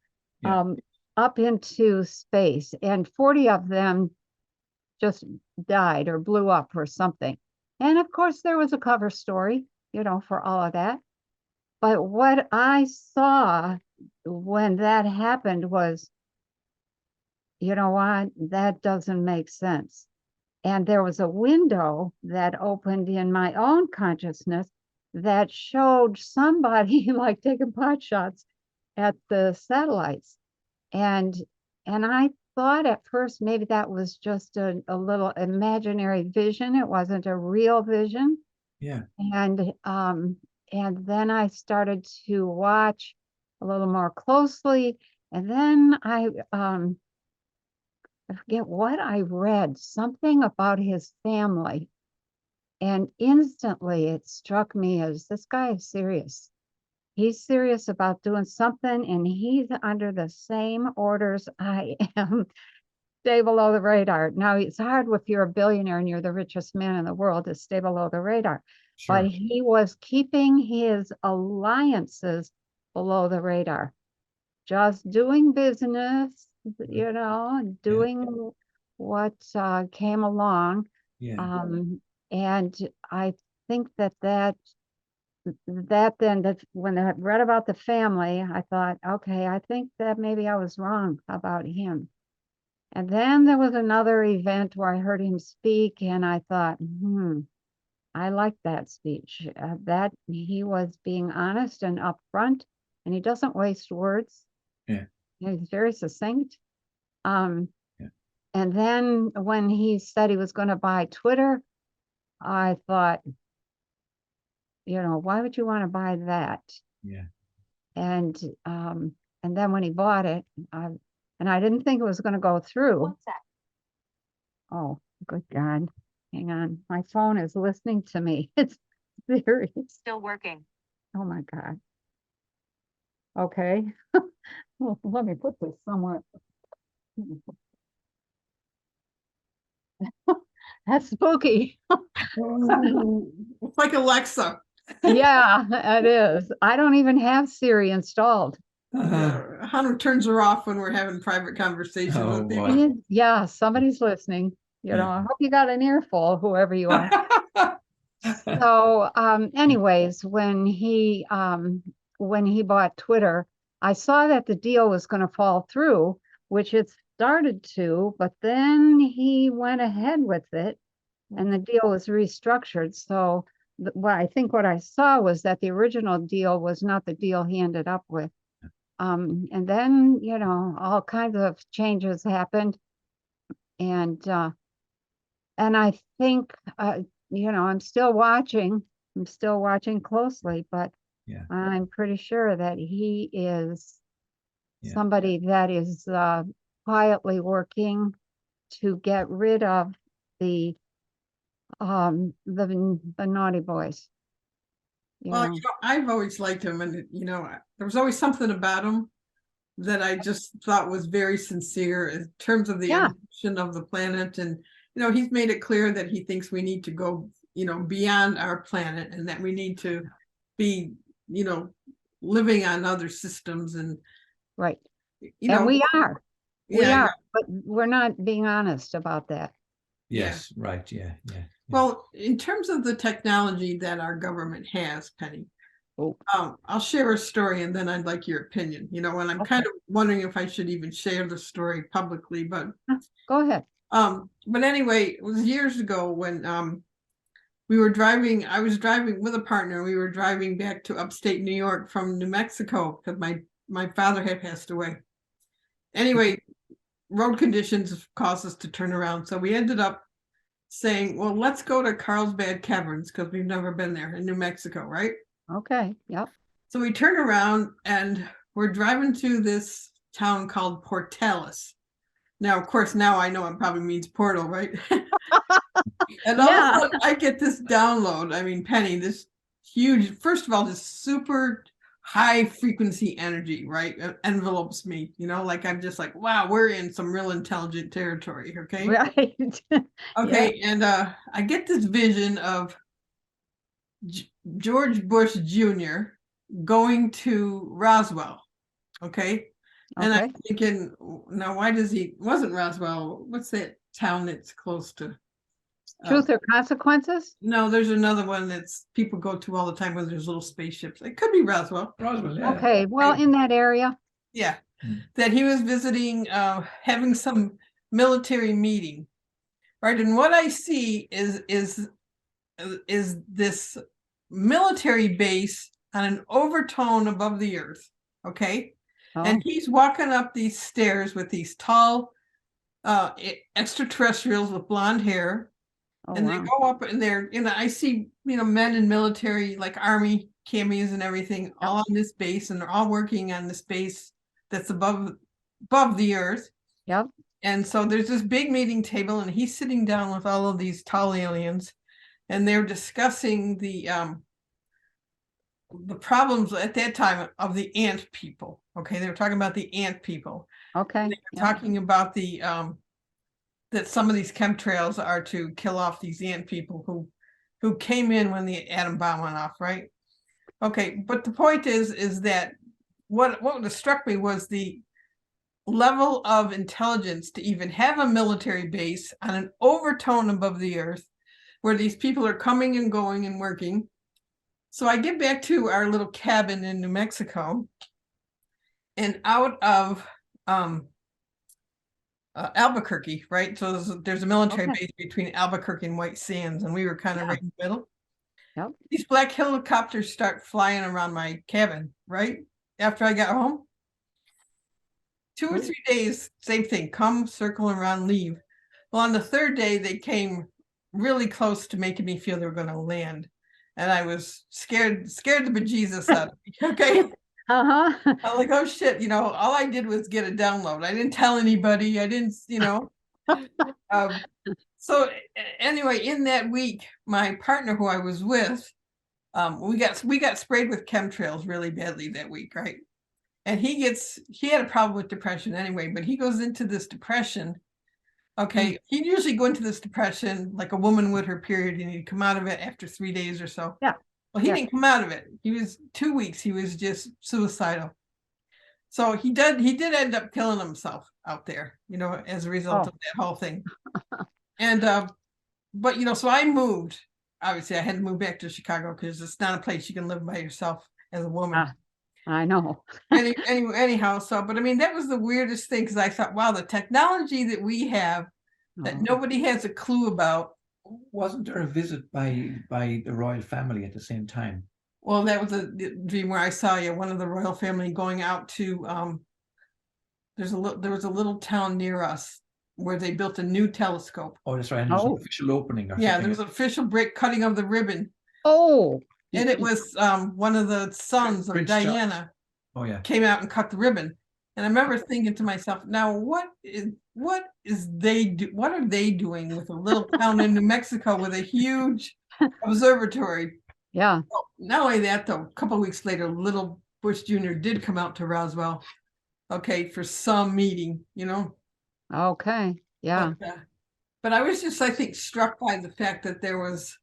up into space, and 40 of them just died or blew up or something. And of course, there was a cover story, for all of that. But what I saw when that happened was, you know what, that doesn't make sense. And there was a window that opened in my own consciousness that showed somebody like taking pot shots at the satellites. And I thought at first maybe that was just a little imaginary vision. It wasn't a real vision. Yeah. And then I started to watch a little more closely. And then I forget what I read, something about his family. And instantly it struck me as this guy is serious. He's serious about doing something, and he's under the same orders I am. Stay below the radar. Now, it's hard if you're a billionaire and you're the richest man in the world to stay below the radar. Sure. But he was keeping his alliances below the radar, just doing business, doing what came along. Yeah. And I think that when I read about the family, I thought, okay, I think that maybe I was wrong about him. And then there was another event where I heard him speak, and I thought, I liked that speech. That he was being honest and upfront, and he doesn't waste words. Yeah. He's very succinct. Yeah. And then when he said he was going to buy Twitter, I thought, why would you want to buy that? Yeah. And then when he bought it, and I didn't think it was going to go through. What's that? Oh, good God. Hang on. My phone is listening to me. It's very, Still working. oh my God. Okay. Well, let me put this somewhere. That's spooky. It's like Alexa. Yeah, it is. I don't even have Siri installed. Ahonu turns her off when we're having private conversations Oh, with people. boy. Yeah, somebody's listening. I hope you got an earful, whoever you are. So, anyways, when he bought Twitter, I saw that the deal was going to fall through, which it started to, but then he went ahead with it, and the deal was restructured. So, what I saw was that the original deal was not the deal he ended up with. And then, all kinds of changes happened, and I think, I'm still watching closely, but Yeah. I'm pretty sure that he is Yeah. somebody that is quietly working to get rid of the naughty boys. Well, I've always liked him, and there was always something about him that I just thought was very sincere in terms of the evolution of the planet. And he's made it clear that he thinks we need to go beyond our planet, and that we need to be living on other systems. And right, and we are, yeah. But we're not being honest about that. Yes, right. Yeah. Well, in terms of the technology that our government has, Penny, I'll share a story, and then I'd like your opinion. And I'm kind of wondering if I should even share the story publicly, but go ahead. But anyway, it was years ago when we were driving. I was driving with a partner. We were driving back to upstate New York from New Mexico because my father had passed away. Anyway, road conditions caused us to turn around, so we ended up saying, well, let's go to Carlsbad Caverns because we've never been there in New Mexico, right? Okay, yep. So we turn around and we're driving to this town called Portales. Now, of course, now I know it probably means portal, right? And all of a sudden I get this download. I mean, Penny, this huge, first of all, this super high frequency energy, right? Envelopes me, like I'm just like, wow, we're in some real intelligent territory. Okay. Right. Okay. Yeah. And I get this vision of George Bush Jr. going to Roswell. Okay. And I'm thinking, now why wasn't Roswell, what's that town that's close to? Truth or Consequences? No, there's another one that's people go to all the time when there's little spaceships. It could be Roswell. Yeah. Okay, well, in that area. Yeah, that he was visiting, having some military meeting, right? And what I see is this military base on an overtone above the earth. Okay. Oh, And he's walking up these stairs with these tall extraterrestrials with blonde hair. oh, And they wow. go up and they're, I see, men in military, like army camis and everything, all on this base, and they're all working on this base that's above the earth. Yep. And so there's this big meeting table, and he's sitting down with all of these tall aliens, and they're discussing the problems at that time of the ant people. Okay, they were talking about the ant people. Okay. They were Yep. talking about the that some of these chemtrails are to kill off these ant people who came in when the atom bomb went off, right? Okay, but the point is that what struck me was the level of intelligence to even have a military base on an overtone above the earth where these people are coming and going and working. So I get back to our little cabin in New Mexico, and out of Albuquerque, right? So there's a military Okay. base between Albuquerque and White Sands, and we were kind of right in the middle. Yep. These black helicopters start flying around my cabin, right? After I got home. 2 or 3 days, same thing, come, circle around, leave. Well, on the third day, they came really close to making me feel they were going to land. And I was scared the bejesus out of me. Okay. Uh-huh. I'm like, oh shit, all I did was get a download. I didn't tell anybody. I didn't, so anyway, in that week, my partner who I was with, we got sprayed with chemtrails really badly that week, right? And he had a problem with depression anyway, but he goes into this depression. Okay, he'd usually go into this depression like a woman with her period, and he'd come out of it after 3 days or so. Yeah. Well, he Yeah. didn't come out of it. He was 2 weeks. He was just suicidal. So he did end up killing himself out there, as a result of that whole thing. And but so I moved. Obviously, I had to move back to Chicago because it's not a place you can live by yourself as a woman. I know. Anyhow, so but I mean that was the weirdest thing, because I thought, wow, the technology that we have that nobody has a clue about. Wasn't there a visit by the royal family at the same time? Well, that was a dream where I saw one of the royal family going out to there was a little town near us where they built a new telescope. Oh, that's right. And there's an official opening or something. Yeah, there was an official cutting of the ribbon. Oh. And it was one of the sons of Prince Diana. Charles. Oh yeah. Came out and cut the ribbon. And I remember thinking to myself, now what are they doing with a little town in New Mexico with a huge observatory? Yeah. Well, not only that, though, a couple of weeks later, little Bush Jr. did come out to Roswell, okay, for some meeting, Okay. Yeah. But I was just, I think, struck by the fact that there was,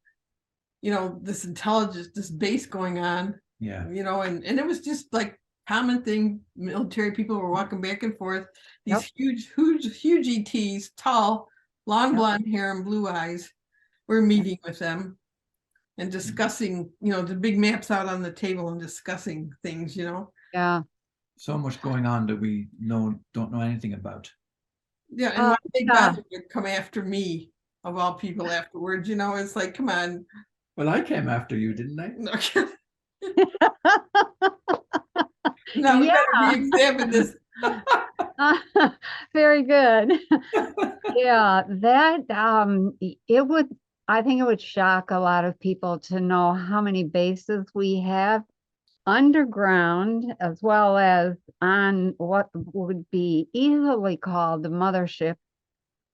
this intelligence, this base going on. Yeah. And it was just like common thing. Military people were walking back and forth. These huge ETs, tall, long blonde hair and blue eyes. We're meeting with them and discussing, the big maps out on the table and discussing things, Yeah. So much going on that we don't know anything about. Yeah, and why they bothered to come after me, of all people, afterwards, it's like, come on. Well, I came after you, didn't I? No, we better re-examine this. Very good. Yeah, that I think it would shock a lot of people to know how many bases we have underground, as well as on what would be easily called the mothership.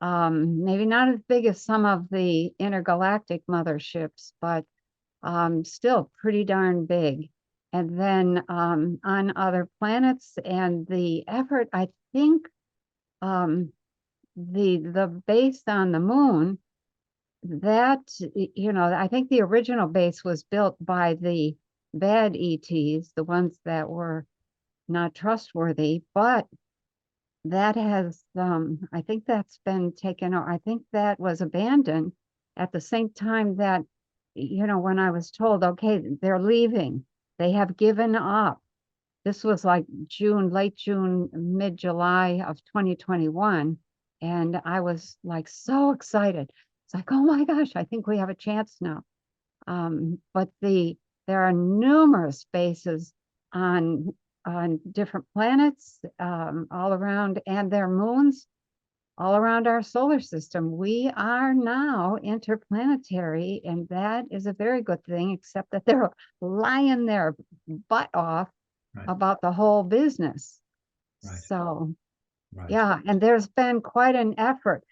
Maybe not as big as some of the intergalactic motherships, but still pretty darn big. And then on other planets, and the effort, I think the base on the moon, that, I think the original base was built by the bad ETs, the ones that were not trustworthy, but that has, I think that's been taken, or I think that was abandoned at the same time that, when I was told, okay, they're leaving, they have given up. This was like late June, mid-July of 2021. And I was like so excited. It's like, oh my gosh, I think we have a chance now. But the There are numerous bases on different planets all around, and their moons all around our solar system. We are now interplanetary, and that is a very good thing, except that they're lying their butt off about the whole business. So, yeah, and there's been quite an effort.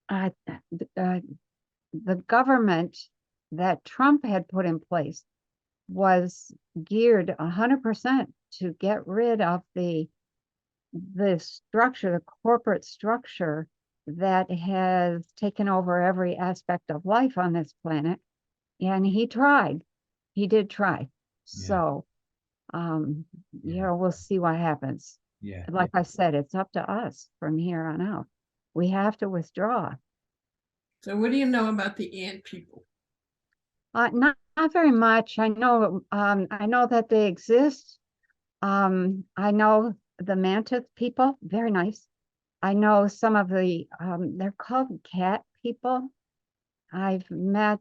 The government that Trump had put in place was geared 100% to get rid of the structure, the corporate structure that has taken over every aspect of life on this planet. And he did try. So, we'll see what happens. Like I said, it's up to us from here on out. We have to withdraw. So what do you know about the ant people? Not very much. I know that they exist. I know the mantis people, very nice. I know some of the they're called cat people. I've met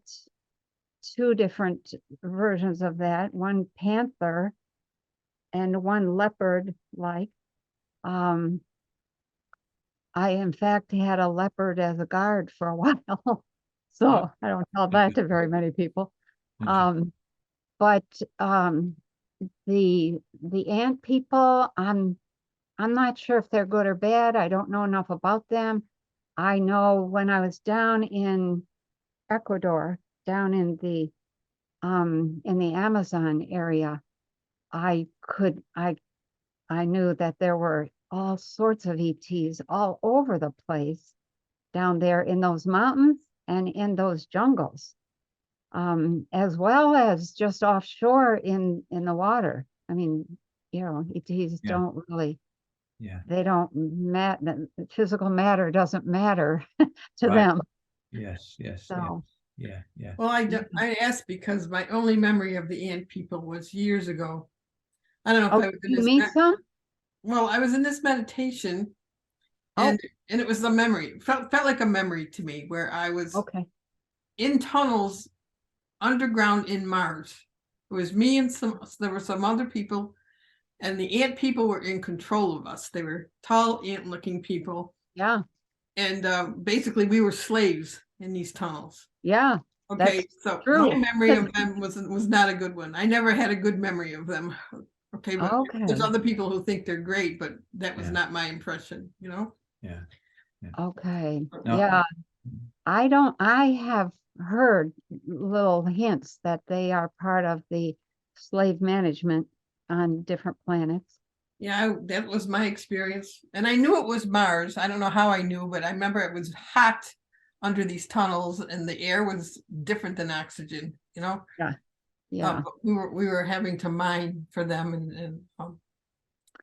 two different versions of that, one panther and one leopard like. I in fact had a leopard as a guard for a while. So I don't tell that to very many people. But the ant people, I'm not sure if they're good or bad. I don't know enough about them. I know when I was down in Ecuador, down in the Amazon area, I knew that there were all sorts of ETs all over the place down there in those mountains and in those jungles, as well as just offshore in the water. I mean, ETs don't really, they don't matter. Physical matter doesn't matter to them. Yes. So, yeah. Well, I asked because my only memory of the ant people was years ago. I don't know if I was in you this. meet some? Well, I was in this meditation, and it was a memory. It felt like a memory to me, where I was in tunnels underground in Mars. It was me and there were some other people, and the ant people were in control of us. They were tall ant-looking people. Yeah. And basically, we were slaves in these tunnels. Yeah. Okay, so true. my memory of them was not a good one. I never had a good memory of them. Okay, but there's other people who think they're great, but that was not my impression, Yeah. Okay. No. Yeah. I have heard little hints that they are part of the slave management on different planets. Yeah, that was my experience. And I knew it was Mars. I don't know how I knew, but I remember it was hot under these tunnels and the air was different than oxygen, Yeah. We were having to mine for them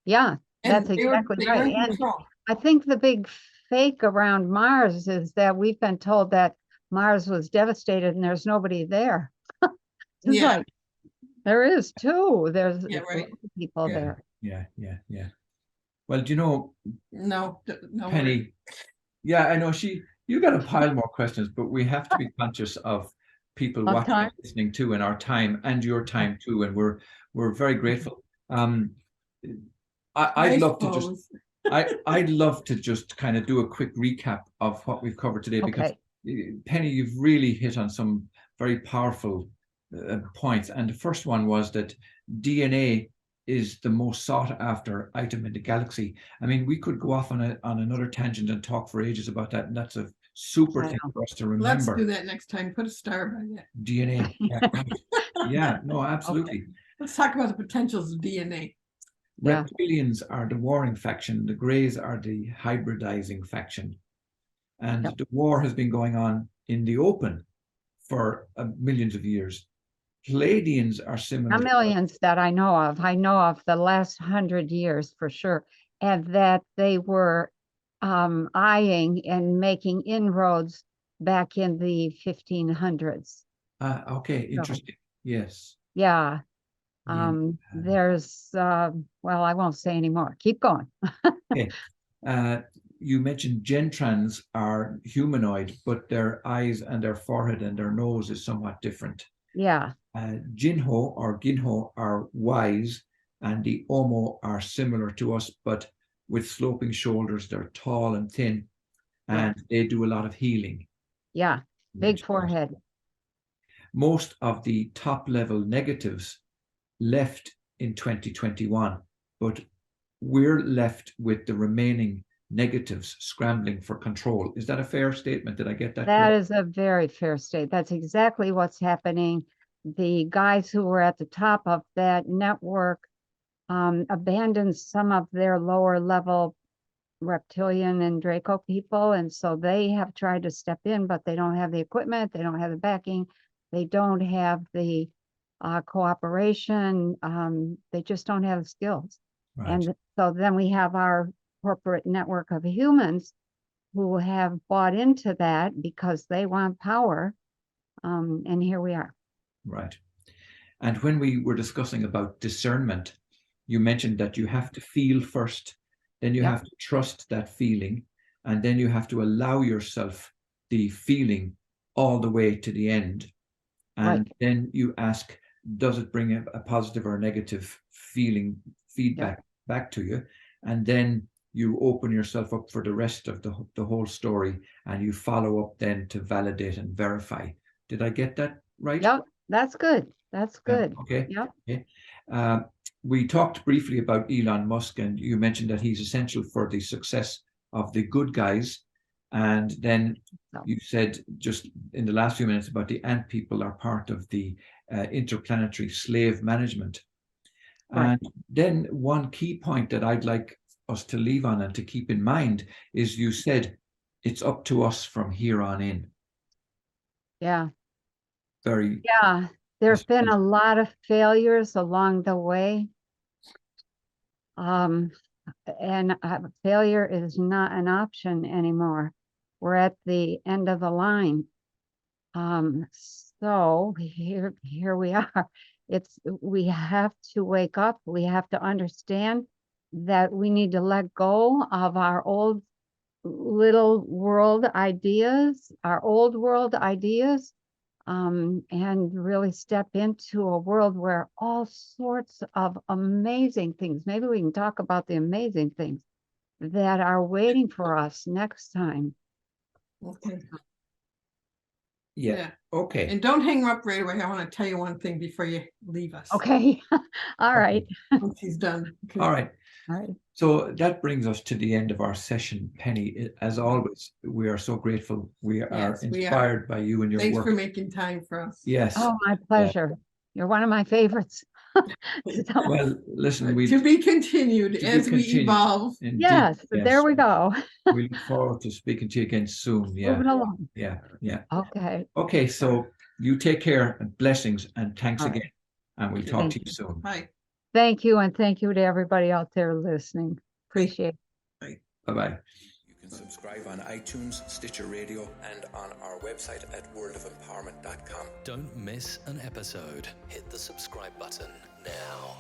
yeah, that's they exactly were right. And I think the big fake around Mars is that we've been told that Mars was devastated and there's nobody there. It's like there is too. There's people there. Yeah. Well, do you know, no, Penny? Yeah, I know you got a pile more questions, but we have to be conscious of people watching and listening too, and our time and your time too, and we're very grateful. I'd love to just kind of do a quick recap of what we've covered today, because Penny, you've really hit on some very powerful points. And the first one was that DNA is the most sought after item in the galaxy. I mean, we could go off on another tangent and talk for ages about that, and that's a super thing for us to remember. Let's do that next time. Put a star by that. DNA. Yeah, no, absolutely. Let's talk about the potentials of DNA. Reptilians are the warring faction. The Greys are the hybridizing faction. And the war has been going on in the open for millions of years. Pleiadians are similar. Not millions that I know of. I know of the last 100 years for sure. And that they were eyeing and making inroads back in the 1500s. Okay, interesting. Yes. Yeah. There's, well, I won't say anymore. Keep going. Okay. You mentioned gentrans are humanoid, but their eyes and their forehead and their nose is somewhat different. Yeah. Jinho or Ginho are wise, and the Omo are similar to us, but with sloping shoulders. They're tall and thin, and they do a lot of healing. Yeah. Big forehead. Most of the top level negatives left in 2021, but we're left with the remaining negatives scrambling for control. Is that a fair statement? Did I get that That correct? is a very fair state. That's exactly what's happening. The guys who were at the top of that network abandoned some of their lower level reptilian and Draco people. And so they have tried to step in, but they don't have the equipment. They don't have the backing. They don't have the cooperation. They just don't have the skills. Right. And so then we have our corporate network of humans who have bought into that because they want power. And here we are. Right. And when we were discussing about discernment, you mentioned that you have to feel first, then you have to trust that feeling, and then you have to allow yourself the feeling all the way to the end. And then you ask, does it bring a positive or negative feedback back to you? And then you open yourself up for the rest of the whole story, and you follow up then to validate and verify. Did I get that right? Yep, that's good. That's good. Okay. Yep. Okay. We talked briefly about Elon Musk, and you mentioned that he's essential for the success of the good guys. And then you said just in the last few minutes about the ant people are part of the interplanetary slave management. Right. And then one key point that I'd like us to leave on and to keep in mind is you said it's up to us from here on in. Yeah. Very. Yeah. There's been a lot of failures along the way. And failure is not an option anymore. We're at the end of the line. So here we are. We have to wake up. We have to understand that we need to let go of our old little world ideas, our old world ideas, and really step into a world where all sorts of amazing things, maybe we can talk about the amazing things that are waiting for us next time. Okay. Yeah. Okay. And don't hang up right away. I want to tell you one thing before you leave us. Okay. All right. Once he's done. Okay. All right. All right. So that brings us to the end of our session, Penny. As always, we are so grateful. We are inspired by you and your Thanks work. for making time for us. Yes. Oh, my pleasure. You're one of my favorites. Well, listen, to be continued as we evolve. Indeed, yes, there we go. We look forward to speaking to you again soon. Yeah. Moving along. Yeah. Yeah. Okay. Okay. So you take care and blessings and thanks All right. again. And we'll talk to you soon. Bye. Thank you. And thank you to everybody out there listening. Appreciate it. Bye-bye. You can subscribe on iTunes, Stitcher Radio, and on our website at worldofempowerment.com. Don't miss an episode. Hit the subscribe button now.